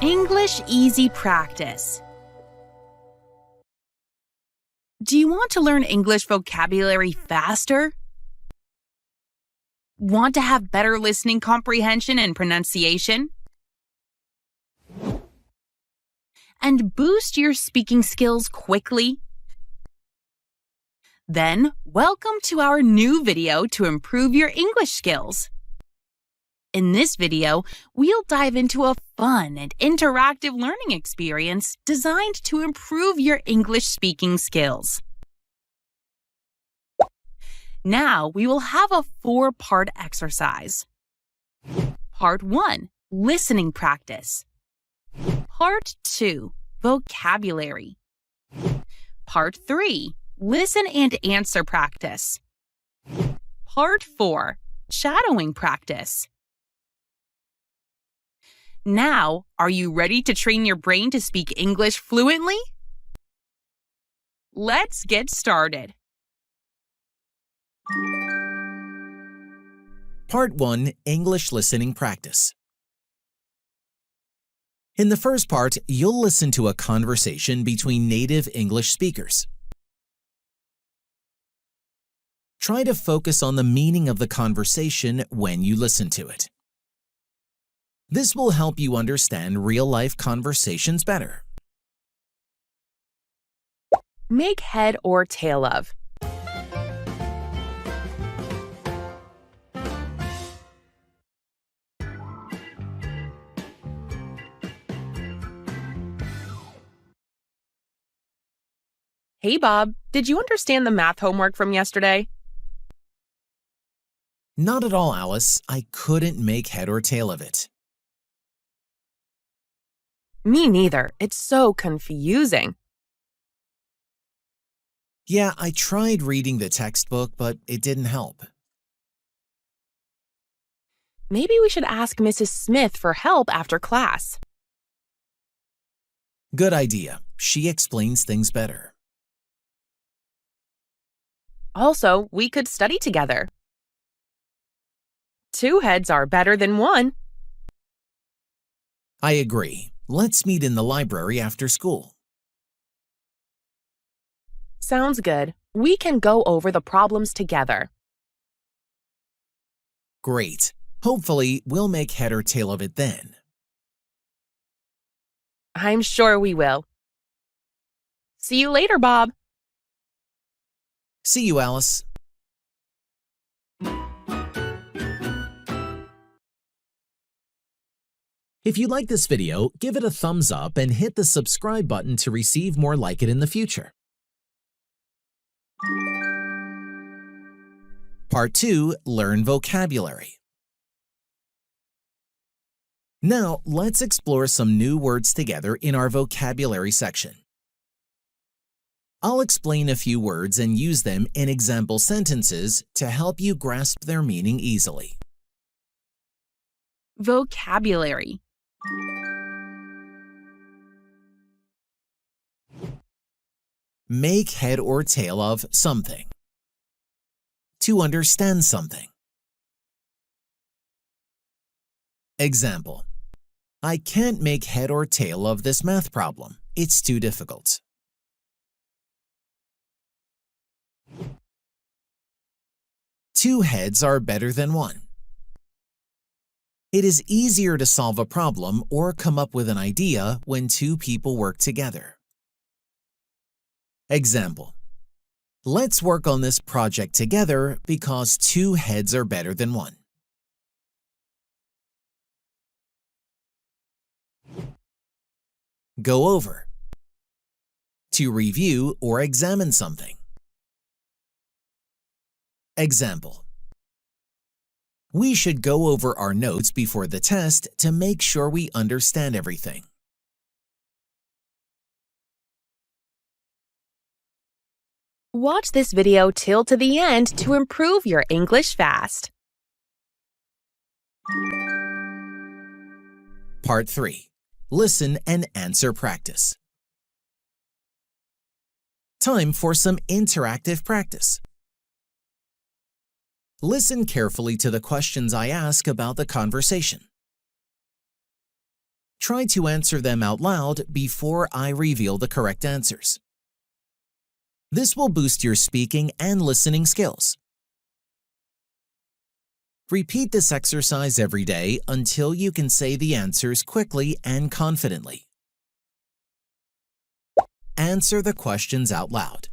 English Easy Practice. Do you want to learn English vocabulary faster? Want to have better listening comprehension and pronunciation? And boost your speaking skills quickly? Then, welcome to our new video to improve your English skills. In this video, we'll dive into a fun and interactive learning experience designed to improve your English speaking skills. Now, we will have a 4-part exercise. Part 1, listening practice. Part 2, vocabulary. Part 3, listen and answer practice. Part 4, shadowing practice. Now, are you ready to train your brain to speak English fluently? Let's get started. Part 1, English Listening Practice. In the first part, you'll listen to a conversation between native English speakers. Try to focus on the meaning of the conversation when you listen to it. This will help you understand real-life conversations better. Make head or tail of. Hey, Bob, did you understand the math homework from yesterday? Not at all, Alice. I couldn't make head or tail of it. Me neither. It's so confusing. Yeah, I tried reading the textbook, but it didn't help. Maybe we should ask Mrs. Smith for help after class. Good idea. She explains things better. Also, we could study together. 2 heads are better than 1. I agree. Let's meet in the library after school. Sounds good. We can go over the problems together. Great. Hopefully, we'll make head or tail of it then. I'm sure we will. See you later, Bob. See you, Alice. If you like this video, give it a thumbs up and hit the subscribe button to receive more like it in the future. Part 2, Learn Vocabulary. Now, let's explore some new words together in our vocabulary section. I'll explain a few words and use them in example sentences to help you grasp their meaning easily. Vocabulary. Make head or tail of something. To understand something. Example: I can't make head or tail of this math problem. It's too difficult. Two heads are better than one. It is easier to solve a problem or come up with an idea when 2 people work together. Example: let's work on this project together because 2 heads are better than 1. Go over. To review or examine something. Example: we should go over our notes before the test to make sure we understand everything. Watch this video till to the end to improve your English fast. Part 3, Listen and Answer Practice. Time for some interactive practice. Listen carefully to the questions I ask about the conversation. Try to answer them out loud before I reveal the correct answers. This will boost your speaking and listening skills. Repeat this exercise every day until you can say the answers quickly and confidently. Answer the questions out loud.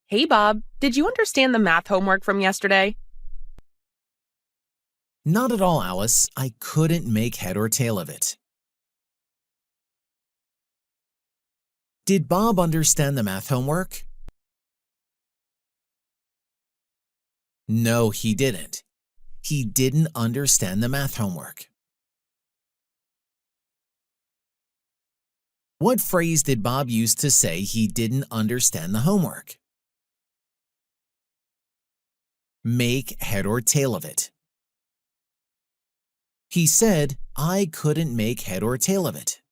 Hey, Bob, did you understand the math homework from yesterday? Not at all, Alice. I couldn't make head or tail of it. Did Bob understand the math homework? No, he didn't. He didn't understand the math homework. What phrase did Bob use to say he didn't understand the homework? Make head or tail of it. He said, I couldn't make head or tail of it.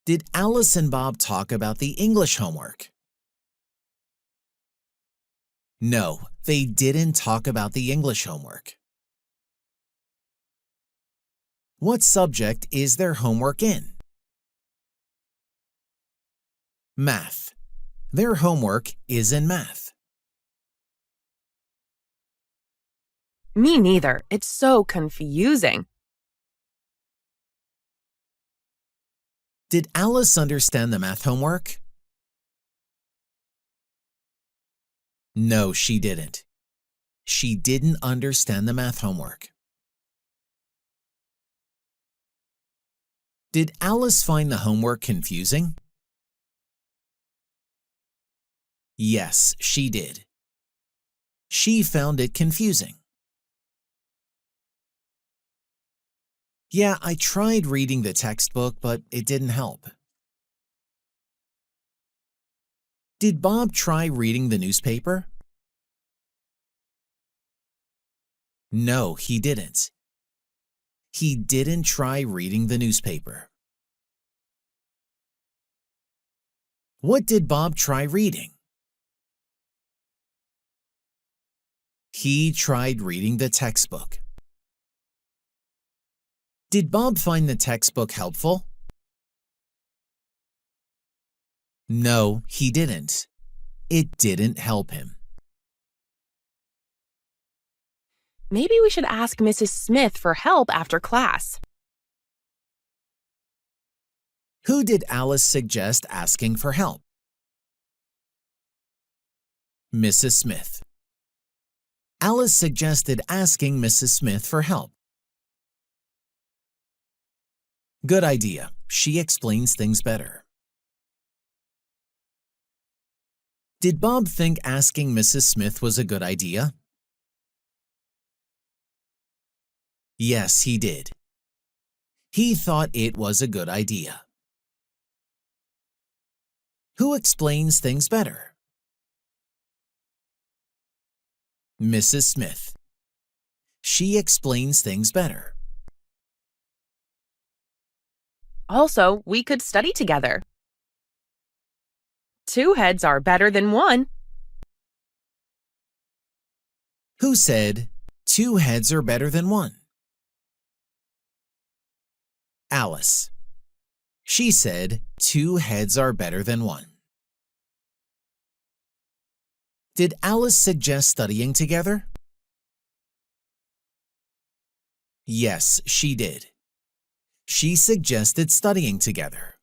Did Alice and Bob talk about the English homework? No, they didn't talk about the English homework. What subject is their homework in? Math. Their homework is in math. Me neither. It's so confusing. Did Alice understand the math homework? No, she didn't. She didn't understand the math homework. Did Alice find the homework confusing? Yes, she did. She found it confusing. Yeah, I tried reading the textbook, but it didn't help. Did Bob try reading the newspaper? No, he didn't. He didn't try reading the newspaper. What did Bob try reading? He tried reading the textbook. Did Bob find the textbook helpful? No, he didn't. It didn't help him. Maybe we should ask Mrs. Smith for help after class. Who did Alice suggest asking for help? Mrs. Smith. Alice suggested asking Mrs. Smith for help. Good idea. She explains things better. Did Bob think asking Mrs. Smith was a good idea? Yes, he did. He thought it was a good idea. Who explains things better? Mrs. Smith. She explains things better. Also, we could study together. 2 heads are better than 1. Who said 2 heads are better than 1? Alice. She said 2 heads are better than 1. Did Alice suggest studying together? Yes, she did. She suggested studying together.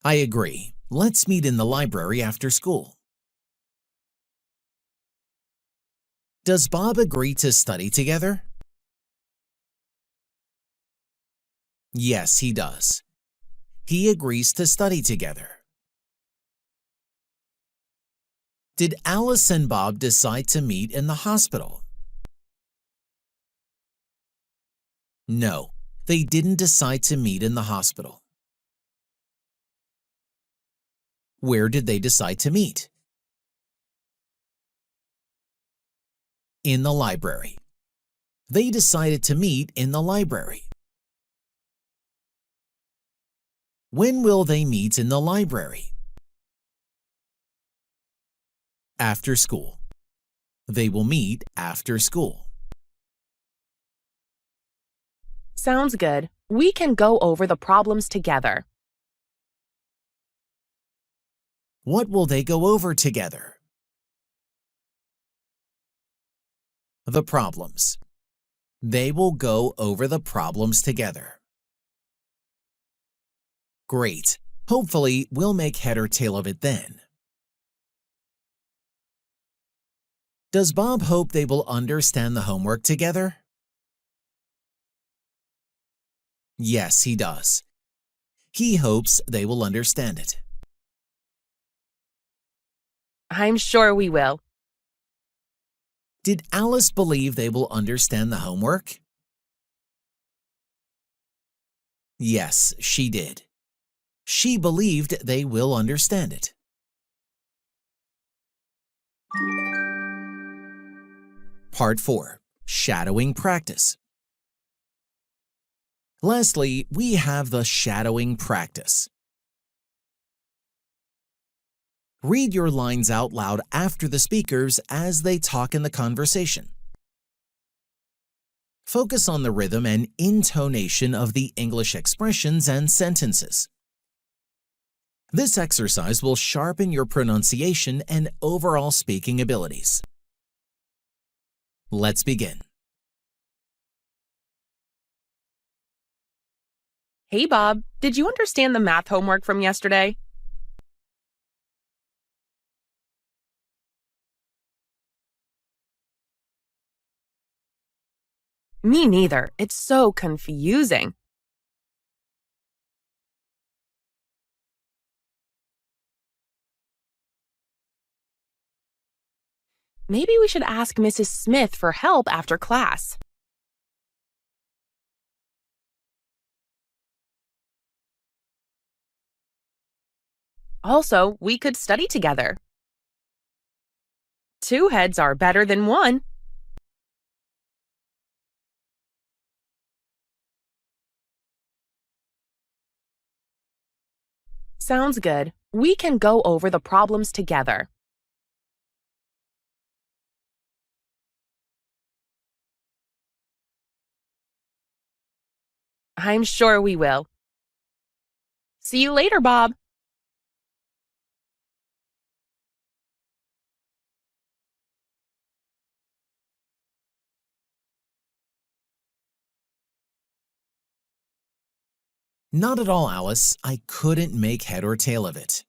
I agree. Let's meet in the library after school. Does Bob agree to study together? Yes, he does. He agrees to study together. Did Alice and Bob decide to meet in the hospital? No, they didn't decide to meet in the hospital. Where did they decide to meet? In the library. They decided to meet in the library. When will they meet in the library? After school. They will meet after school. Sounds good. We can go over the problems together. What will they go over together? The problems. They will go over the problems together. Great. Hopefully, we'll make head or tail of it then. Does Bob hope they will understand the homework together? Yes, he does. He hopes they will understand it. I'm sure we will. Did Alice believe they will understand the homework? Yes, she did. She believed they will understand it. Part 4. Shadowing practice. Lastly, we have the shadowing practice. Read your lines out loud after the speakers as they talk in the conversation. Focus on the rhythm and intonation of the English expressions and sentences. This exercise will sharpen your pronunciation and overall speaking abilities. Let's begin. Hey, Bob, did you understand the math homework from yesterday? Me neither. It's so confusing. Maybe we should ask Mrs. Smith for help after class. Also, we could study together. 2 heads are better than 1. Sounds good. We can go over the problems together. I'm sure we will. See you later, Bob. Not at all, Alice. I couldn't make head or tail of it.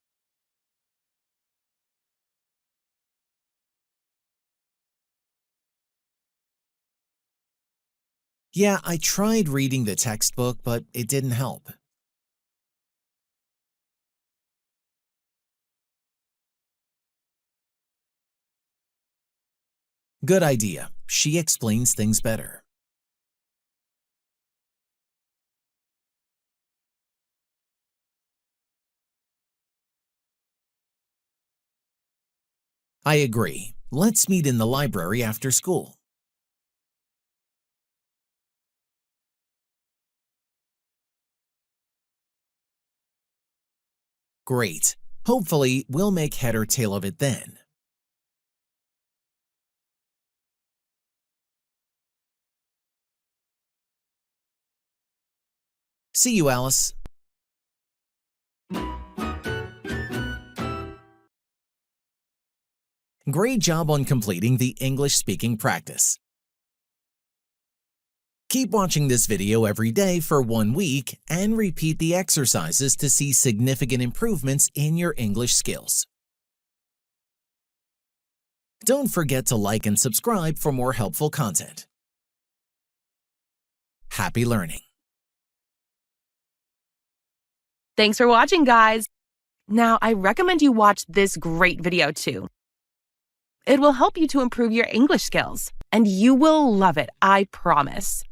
Yeah, I tried reading the textbook, but it didn't help. Good idea. She explains things better. I agree. Let's meet in the library after school. Great. Hopefully, we'll make head or tail of it then. See you, Alice. Great job on completing the English speaking practice. Keep watching this video every day for 1 week and repeat the exercises to see significant improvements in your English skills. Don't forget to like and subscribe for more helpful content. Happy learning! Thanks for watching, guys. Now, I recommend you watch this great video too. It will help you to improve your English skills, and you will love it, I promise.